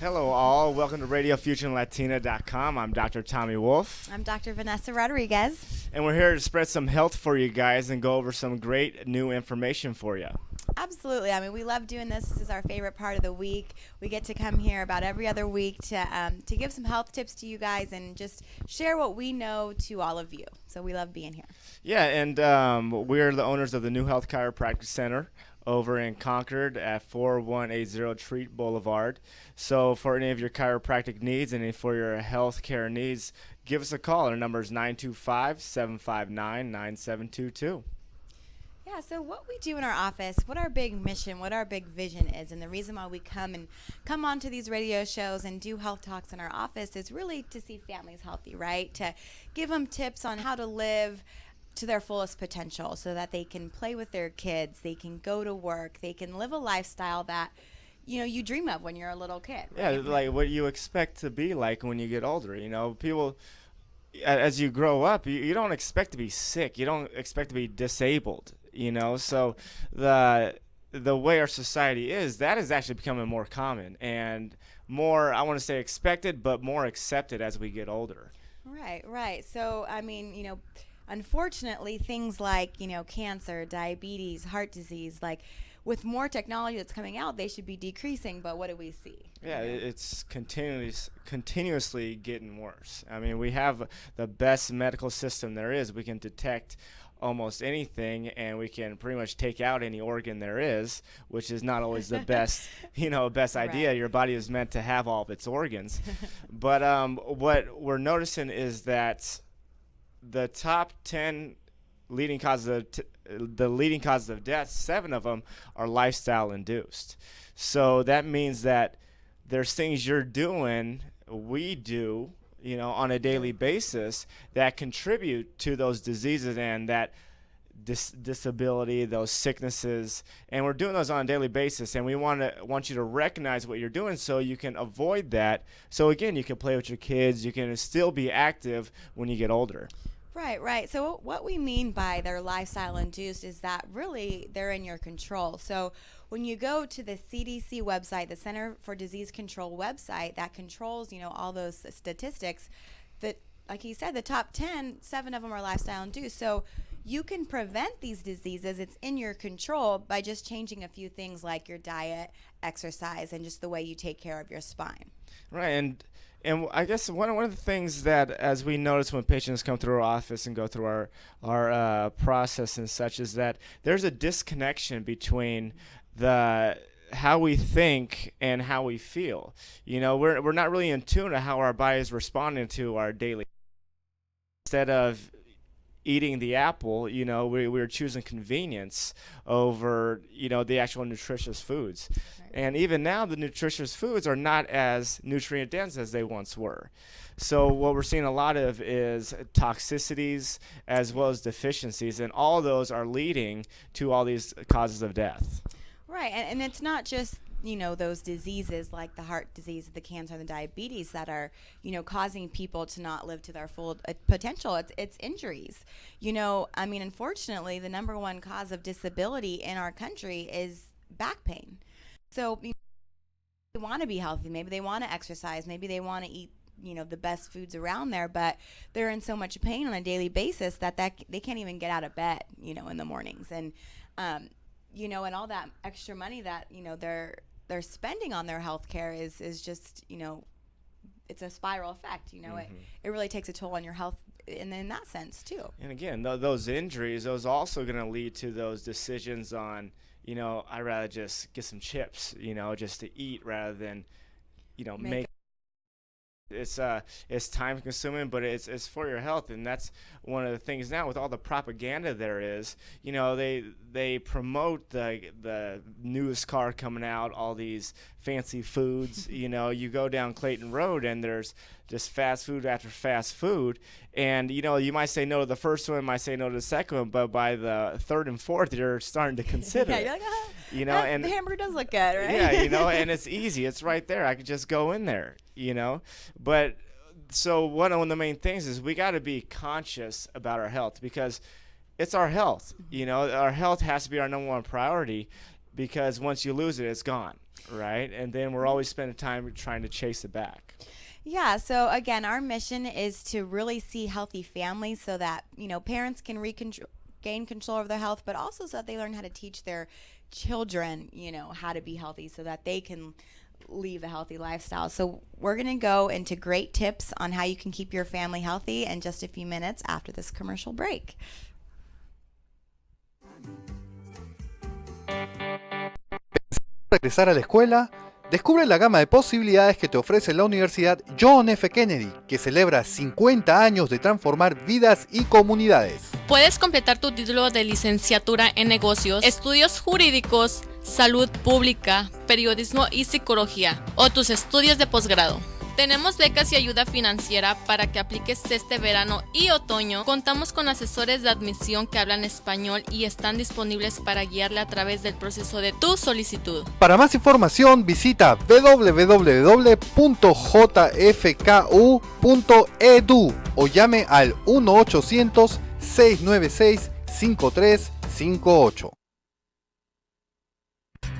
Hello, all. Welcome to RadioFusionLatina.com. I'm Dr. Tommy Wolf. I'm Dr. Vanessa Rodriguez. And we're here to spread some health for you guys and go over some great new information for you. Absolutely. I mean, we love doing this. This is our favorite part of the week. We get to come here about every other week to give some health tips to you guys and just share what we know to all of you. So we love being here. Yeah, and we're the owners of the New Health Chiropractic Center over in Concord at 4180 Treat Boulevard. So for any of your chiropractic needs and for your health care needs, give us a call. Our number is 925-759-9722. Yeah, so what we do in our office, what our big mission, what our big vision is, and the reason why we come onto these radio shows and do health talks in our office is really to see families healthy, right? To give them tips on how to live to their fullest potential so that they can play with their kids, they can go to work, they can live a lifestyle that you dream of when you're a little kid. Right? Yeah, like what you expect to be like when you get older. People, as you grow up, you don't expect to be sick. You don't expect to be disabled, So the way our society is, that is actually becoming more common and more, I want to say expected, but more accepted as we get older. Right. So, I mean, unfortunately, things like, cancer, diabetes, heart disease, like with more technology that's coming out, they should be decreasing. But what do we see? Yeah, it's continuously getting worse. I mean, we have the best medical system there is. We can detect almost anything, and we can pretty much take out any organ there is, which is not always the best, best idea. Right. Your body is meant to have all of its organs. But what we're noticing is that the top 10 leading causes of death, 7 of them are lifestyle induced. So that means that there's things you're doing, we do, on a daily basis that contribute to those diseases and that disability, those sicknesses, and we're doing those on a daily basis, and we want you to recognize what you're doing so you can avoid that. So again, you can play with your kids, you can still be active when you get older. Right. So what we mean by they're lifestyle induced is that really they're in your control. So when you go to the CDC website, the Center for Disease Control website that controls, all those statistics, that, like he said, the top 10, 7 of them are lifestyle induced. So you can prevent these diseases. It's in your control by just changing a few things like your diet, exercise, and just the way you take care of your spine. Right. And I guess one of the things that, as we notice when patients come through our office and go through our process and such, is that there's a disconnection between how we think and how we feel. We're not really in tune to how our body is responding to our daily. Instead of eating the apple, we're choosing convenience over, the actual nutritious foods. Right. And even now, the nutritious foods are not as nutrient dense as they once were. So what we're seeing a lot of is toxicities as well as deficiencies, and all those are leading to all these causes of death. Right, and it's not just those diseases like the heart disease, the cancer, and the diabetes that are, causing people to not live to their full potential. It's injuries. Unfortunately, the number one cause of disability in our country is back pain. So they want to be healthy. Maybe they want to exercise. Maybe they want to eat, the best foods around there, but they're in so much pain on a daily basis that they can't even get out of bed, in the mornings. And, and all that extra money that, they're spending on their health care is just, it's a spiral effect. It really takes a toll on your health in that sense too. And again, those injuries, those also going to lead to those decisions on, I'd rather just get some chips, just to eat rather than, make. It's time consuming, but it's for your health, and that's one of the things now with all the propaganda there is. They promote the newest car coming out, all these fancy foods. You go down Clayton Road and there's just fast food after fast food, and you might say no to the first one, might say no to the second one, but by the third and fourth, you're starting to consider yeah, it. You're like, and the hamburger does look good, right? Yeah, and it's easy. It's right there. I could just go in there, But so one of the main things is we got to be conscious about our health because it's our health. Our health has to be our number one priority because once you lose it, it's gone, right? And then we're always spending time trying to chase it back. Yeah, so again, our mission is to really see healthy families so that, parents can gain control over their health, but also so that they learn how to teach their children, how to be healthy so that they can leave a healthy lifestyle. So we're going to go into great tips on how you can keep your family healthy in just a few minutes after this commercial break. Regresar a la escuela, descubre la gama de posibilidades que te ofrece la Universidad John F. Kennedy, que celebra 50 años de transformar vidas y comunidades. Puedes completar tu título de licenciatura en negocios, estudios jurídicos, salud pública, periodismo y psicología, o tus estudios de posgrado. Tenemos becas y ayuda financiera para que apliques este verano y otoño. Contamos con asesores de admisión que hablan español y están disponibles para guiarle a través del proceso de tu solicitud. Para más información visita www.jfku.edu o llame al 1-800-696-5358.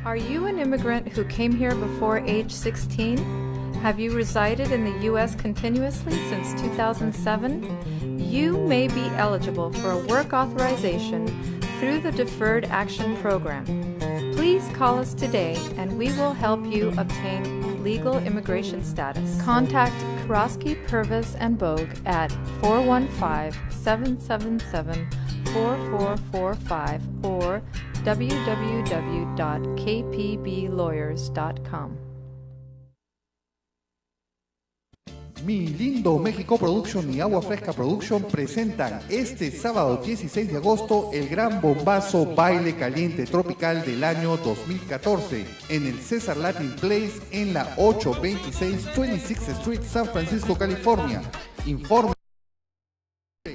Are you an immigrant who came here before age 16? Have you resided in the U.S. continuously since 2007? You may be eligible for a work authorization through the Deferred Action Program. Please call us today and we will help you obtain legal immigration status. Contact Karosky, Purvis & Bogue at 415-777-4445 or www.kpblawyers.com. Mi Lindo México Production y Agua Fresca Production presentan este sábado 16 de agosto el gran bombazo baile caliente tropical del año 2014 en el César Latin Place en la 826 26th Street, San Francisco, California. Informe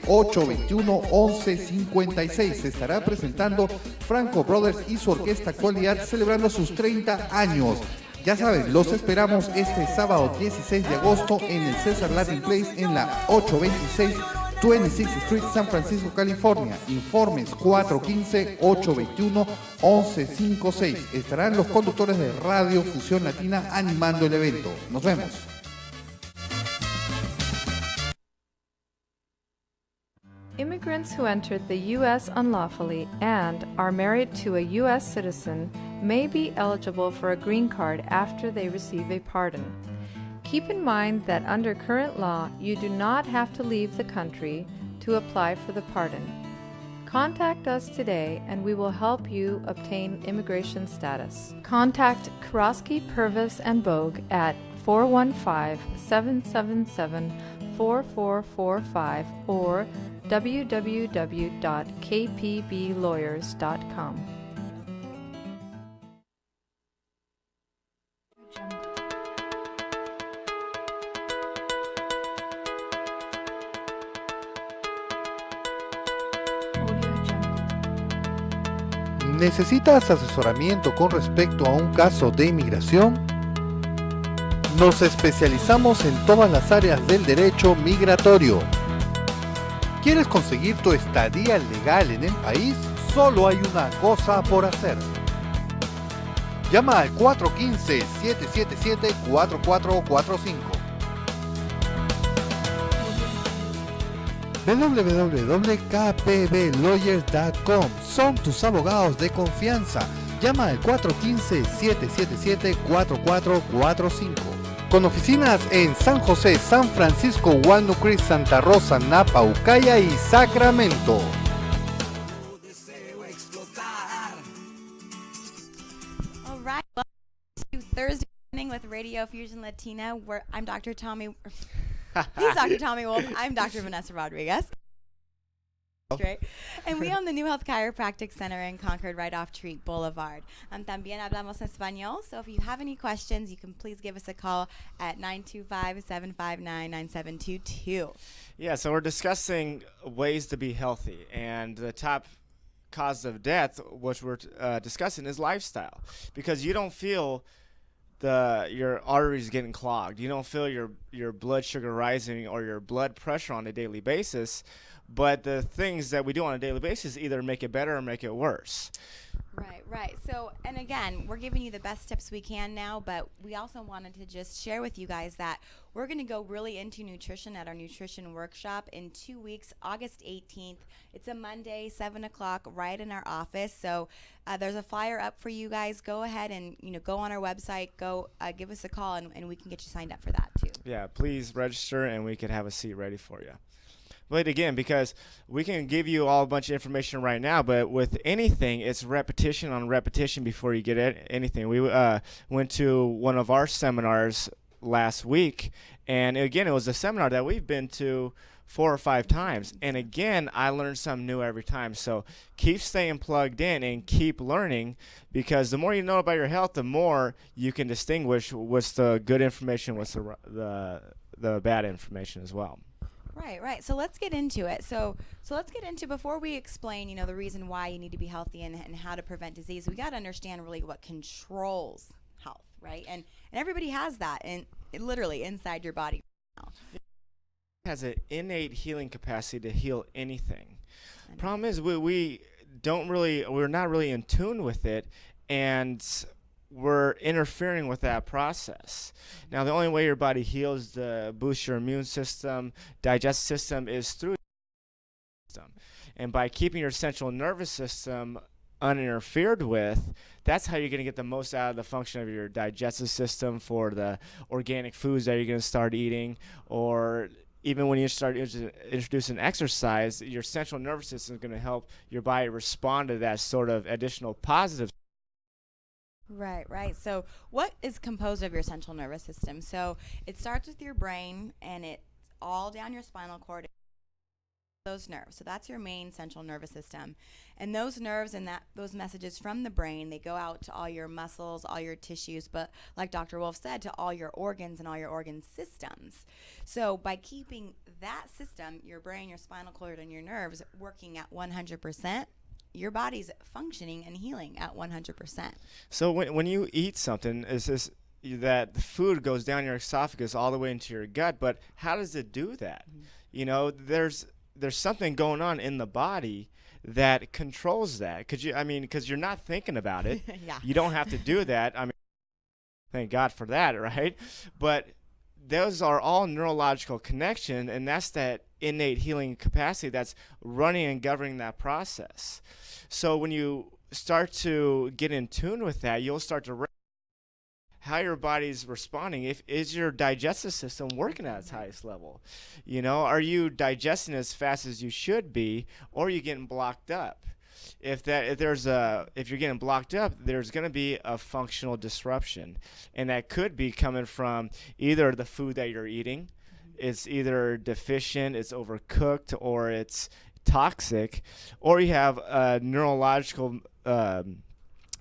821-1156. Se estará presentando Franco Brothers y su orquesta Actualidad celebrando sus 30 años. Ya saben, los esperamos este sábado 16 de agosto en el César Latin Place en la 826 26th Street, San Francisco, California. Informes 415-821-1156. Estarán los conductores de Radio Fusión Latina animando el evento. Nos vemos. Immigrants who entered the U.S. unlawfully and are married to a U.S. citizen may be eligible for a green card after they receive a pardon. Keep in mind that under current law, you do not have to leave the country to apply for the pardon. Contact us today and we will help you obtain immigration status. Contact Karosky, Purvis & Bogue at 415-777-4445 or www.kpblawyers.com. ¿Necesitas asesoramiento con respecto a un caso de inmigración? Nos especializamos en todas las áreas del derecho migratorio. ¿Quieres conseguir tu estadía legal en el país? Solo hay una cosa por hacer. Llama al 415-777-4445. www.kpblawyers.com. Son tus abogados de confianza. Llama al 415-777-4445. Con oficinas en San José, San Francisco, Walnut Creek, Santa Rosa, Napa, Ucaya y Sacramento. All right, welcome to Thursday Morning with Radio Fusion Latina, where I'm Dr. Tommy. He's Dr. Tommy Wolf. I'm Dr. Vanessa Rodriguez. Right. And we own the New Health Chiropractic Center in Concord, right off Treat Boulevard. También hablamos español, so if you have any questions, you can please give us a call at 925-759-9722. Yeah, so we're discussing ways to be healthy, and the top cause of death, which we're discussing, is lifestyle, because you don't feel your arteries getting clogged. You don't feel your blood sugar rising or your blood pressure on a daily basis. But the things that we do on a daily basis either make it better or make it worse. Right. So, and again, we're giving you the best tips we can now, but we also wanted to just share with you guys that we're going to go really into nutrition at our nutrition workshop in 2 weeks, August 18th. It's a Monday, 7 o'clock, right in our office. So there's a flyer up for you guys. Go ahead and, go on our website, go give us a call, and we can get you signed up for that too. Yeah, please register, and we could have a seat ready for you. But again, because we can give you all a bunch of information right now, but with anything, it's repetition on repetition before you get anything. We went to one of our seminars last week, and again, it was a seminar that we've been to 4 or 5 times. And again, I learned something new every time. So keep staying plugged in and keep learning, because the more you know about your health, the more you can distinguish what's the good information, what's the bad information as well. Right. So let's get into it. So let's get into, before we explain, the reason why you need to be healthy and how to prevent disease, we got to understand really what controls health, right? And everybody has that literally inside your body now. It has an innate healing capacity to heal anything. Problem is we're not really in tune with it, and we're interfering with that process. Now, the only way your body heals to boost your immune system, digestive system, is through the system. And by keeping your central nervous system uninterfered with, that's how you're going to get the most out of the function of your digestive system for the organic foods that you're going to start eating. Or even when you start introducing exercise, your central nervous system is going to help your body respond to that sort of additional positive. Right. So what is composed of your central nervous system? So it starts with your brain, and it's all down your spinal cord, those nerves. So that's your main central nervous system. And those nerves and those messages from the brain, they go out to all your muscles, all your tissues, but like Dr. Wolf said, to all your organs and all your organ systems. So by keeping that system, your brain, your spinal cord, and your nerves working at 100%, your body's functioning and healing at 100%. So when you eat something, that the food goes down your esophagus all the way into your gut, but how does it do that? Mm-hmm. There's something going on in the body that controls that. Because you're not thinking about it. Yeah. You don't have to do that. Thank God for that, right? But those are all neurological connection, and that's that innate healing capacity that's running and governing that process. So when you start to get in tune with that, you'll start to how your body's responding. Is your digestive system working at its highest level? Are you digesting as fast as you should be, or are you getting blocked up? If you're getting blocked up, there's going to be a functional disruption, and that could be coming from either the food that you're eating. It's either deficient, it's overcooked, or it's toxic, or you have a neurological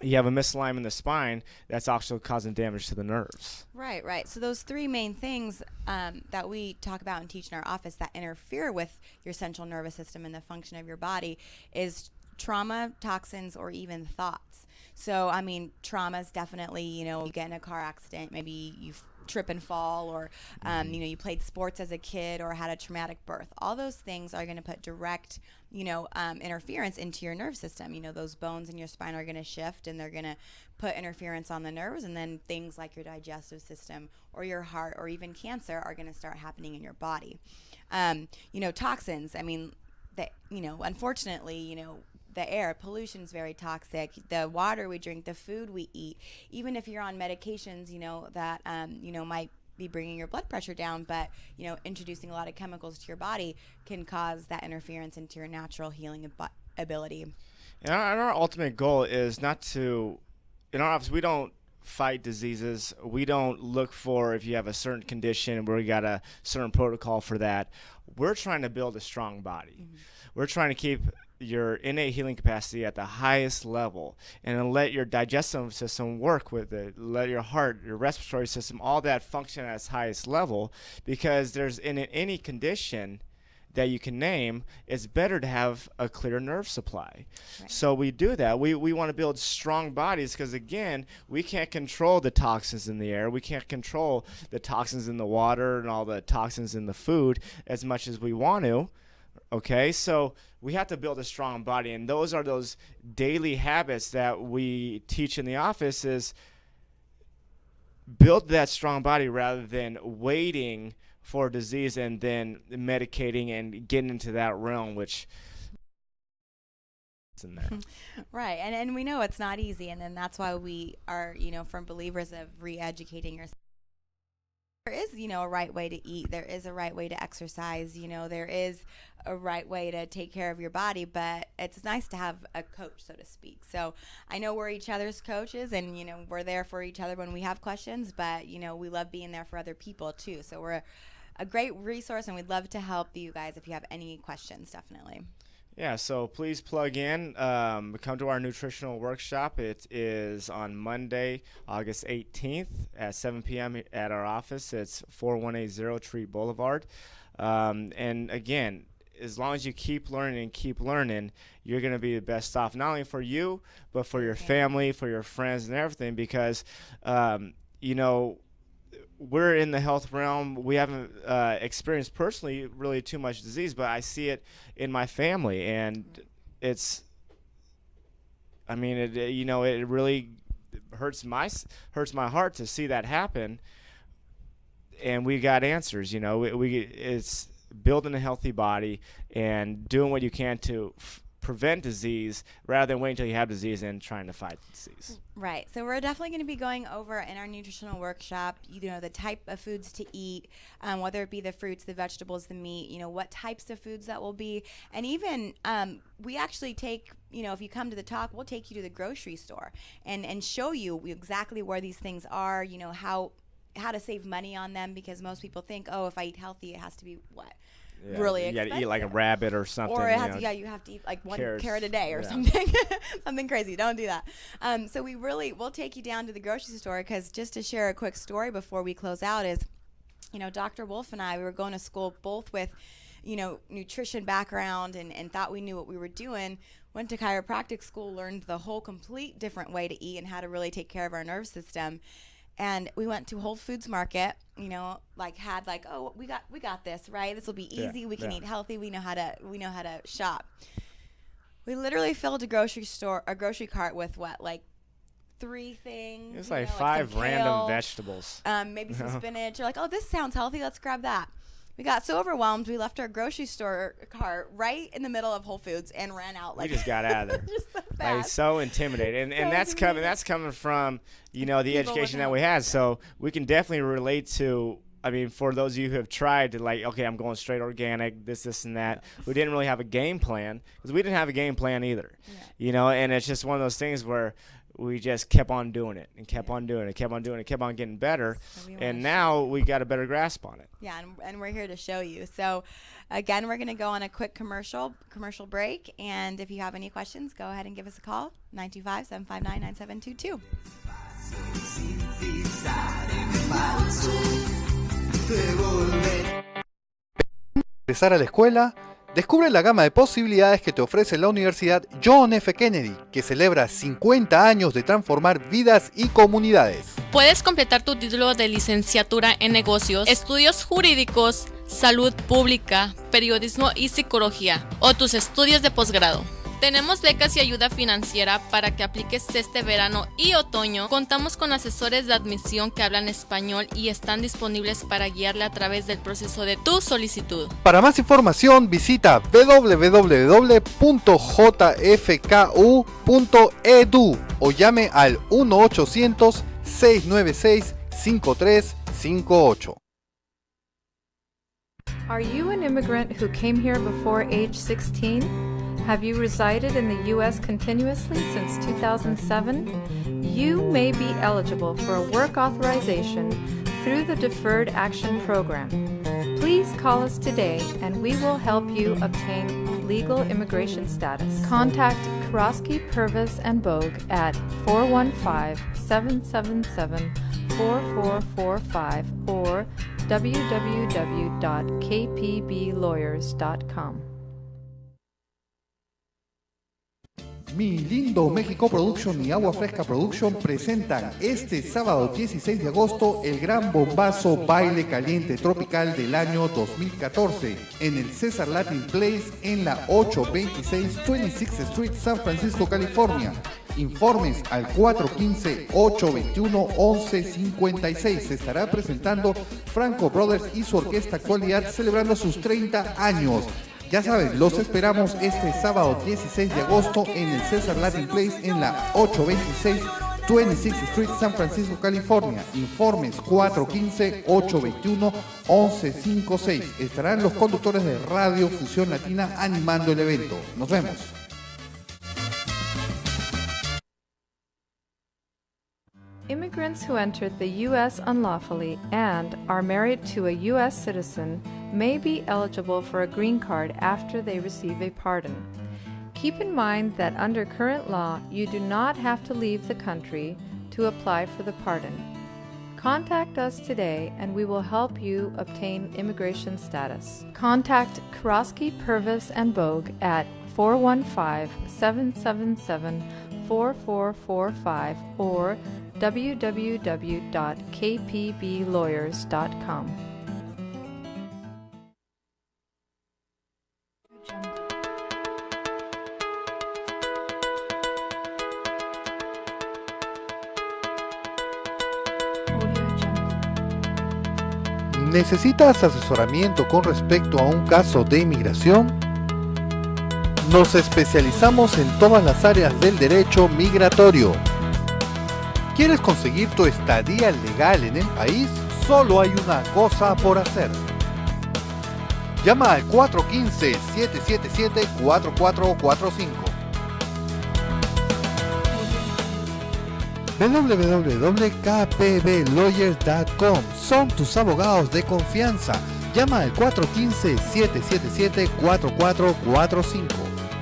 you have a misalignment in the spine that's also causing damage to the nerves. Right. So those 3 main things that we talk about and teach in our office that interfere with your central nervous system and the function of your body is trauma, toxins, or even thoughts. So, trauma is definitely, you get in a car accident, maybe you trip and fall, or, you played sports as a kid or had a traumatic birth. All those things are going to put direct, interference into your nerve system. Those bones in your spine are going to shift, and they're going to put interference on the nerves, and then things like your digestive system or your heart or even cancer are going to start happening in your body. Toxins, unfortunately, the air pollution is very toxic. The water we drink, the food we eat, even if you're on medications, that might be bringing your blood pressure down, but introducing a lot of chemicals to your body can cause that interference into your natural healing ability. And our ultimate goal is not to, in our office, we don't fight diseases. We don't look for if you have a certain condition where we got a certain protocol for that. We're trying to build a strong body. Mm-hmm. We're trying to keep your innate healing capacity at the highest level, and then let your digestive system work with it. Let your heart, your respiratory system, all that function at its highest level, because there's in any condition that you can name, it's better to have a clear nerve supply. Right. So we do that. We want to build strong bodies because, again, we can't control the toxins in the air. We can't control the toxins in the water and all the toxins in the food as much as we want to. Okay, so we have to build a strong body, and those are those daily habits that we teach in the office is build that strong body rather than waiting for disease and then medicating and getting into that realm, which is in there. Right. And we know it's not easy. And then that's why we are, firm believers of re-educating yourself. There is, a right way to eat. There is a right way to exercise. There is a right way to take care of your body, but it's nice to have a coach, so to speak. So I know we're each other's coaches, and, we're there for each other when we have questions, but, we love being there for other people too. So we're a great resource, and we'd love to help you guys if you have any questions, definitely. Yeah, so please plug in. Come to our nutritional workshop. It is on Monday, August 18th at 7 p.m. at our office. It's 4180 Treat Boulevard. And again, as long as you keep learning, you're going to be the best off, not only for you, but for your family, for your friends and everything, because, we're in the health realm. We haven't experienced personally really too much disease, but I see it in my family, and it really hurts my heart to see that happen. And we got answers. It's building a healthy body and doing what you can to prevent disease rather than waiting until you have disease and trying to fight disease. Right. So we're definitely going to be going over in our nutritional workshop, the type of foods to eat, whether it be the fruits, the vegetables, the meat, what types of foods that will be. And even we actually take, if you come to the talk, we'll take you to the grocery store and show you exactly where these things are, how to save money on them, because most people think, oh, if I eat healthy, it has to be what? Yeah, really you expensive. got to eat like a rabbit or something. Or you have to eat like one carrot a day or something. Something crazy. Don't do that. So we'll take you down to the grocery store, because just to share a quick story before we close out is, Dr. Wolf and I, we were going to school both with, nutrition background and thought we knew what we were doing. Went to chiropractic school, learned the whole complete different way to eat and how to really take care of our nerve system. And we went to Whole Foods Market, oh, we got this, right? This will be easy. We can eat healthy. We know how to shop. We literally filled a grocery cart with what, like 3 things. It was like 5 random vegetables. Maybe some spinach. You're like, oh, this sounds healthy. Let's grab that. We got so overwhelmed, we left our grocery store cart right in the middle of Whole Foods and ran out. We just got out of there. Just so fast. So intimidated, and that's coming from the education that we had. So we can definitely relate to. For those of you who have tried to okay, I'm going straight organic, this and that. We didn't really have a game plan, because we didn't have a game plan either. Yeah. And it's just one of those things where we just kept on doing it and kept on doing it, kept on getting better. And now we got a better grasp on it. Yeah, and we're here to show you. So, again, we're going to go on a quick commercial break. And if you have any questions, go ahead and give us a call, 925-759-9722. Regresar a la escuela. Descubre la gama de posibilidades que te ofrece la Universidad John F. Kennedy, que celebra 50 años de transformar vidas y comunidades. Puedes completar tu título de licenciatura en negocios, estudios jurídicos, salud pública, periodismo y psicología, o tus estudios de posgrado. Tenemos becas y ayuda financiera para que apliques este verano y otoño. Contamos con asesores de admisión que hablan español y están disponibles para guiarle a través del proceso de tu solicitud. Para más información visita www.jfku.edu o llame al 1-800-696-5358. Are you an immigrant who came here before age 16? Have you resided in the U.S. continuously since 2007? You may be eligible for a work authorization through the Deferred Action Program. Please call us today and we will help you obtain legal immigration status. Contact Karosky, Purvis & Bogue at 415-777-4445 or www.kpblawyers.com. Mi Lindo México Production y Agua Fresca Production presentan este sábado 16 de agosto el gran bombazo baile caliente tropical del año 2014 en el César Latin Place en la 826 26th Street, San Francisco, California. Informes al 415-821-1156. Se estará presentando Franco Brothers y su orquesta Actualidad celebrando sus 30 años. Ya saben, los esperamos este sábado 16 de agosto en el César Latin Place en la 826 26th Street, San Francisco, California. Informes 415-821-1156. Estarán los conductores de Radio Fusión Latina animando el evento. Nos vemos. Immigrants who entered the U.S. unlawfully and are married to a U.S. citizen may be eligible for a green card after they receive a pardon. Keep in mind that under current law, you do not have to leave the country to apply for the pardon. Contact us today and we will help you obtain immigration status. Contact Karosky, Purvis, and Bogue at 415-777-4445 or www.kpblawyers.com. ¿Necesitas asesoramiento con respecto a un caso de inmigración? Nos especializamos en todas las áreas del derecho migratorio. ¿Quieres conseguir tu estadía legal en el país? Solo hay una cosa por hacer. Llama al 415-777-4445. www.kpblawyers.com. Son tus abogados de confianza. Llama al 415-777-4445.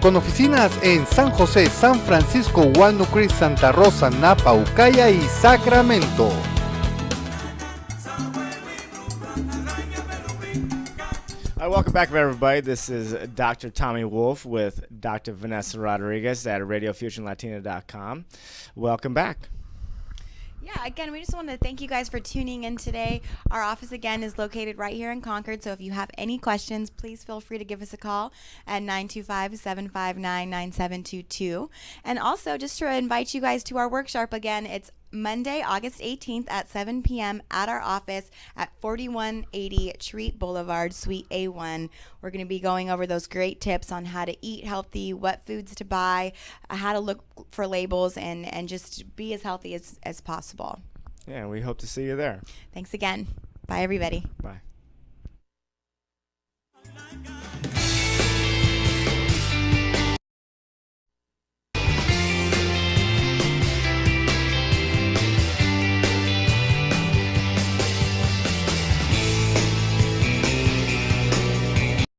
Con oficinas en San José, San Francisco, Walnut Creek, Santa Rosa, Napa, Ucaya y Sacramento. Hi, welcome back, everybody. This is Dr. Tommy Wolf with Dr. Vanessa Rodriguez at RadioFusionLatina.com. Welcome back. Yeah, again, we just want to thank you guys for tuning in today. Our office, again, is located right here in Concord, so if you have any questions, please feel free to give us a call at 925-759-9722. And also, just to invite you guys to our workshop again, it's Monday, August 18th at 7 p.m. at our office at 4180 Treat Boulevard, Suite A1. We're going to be going over those great tips on how to eat healthy, what foods to buy, how to look for labels, and just be as healthy as possible. Yeah, we hope to see you there. Thanks again. Bye, everybody. Bye.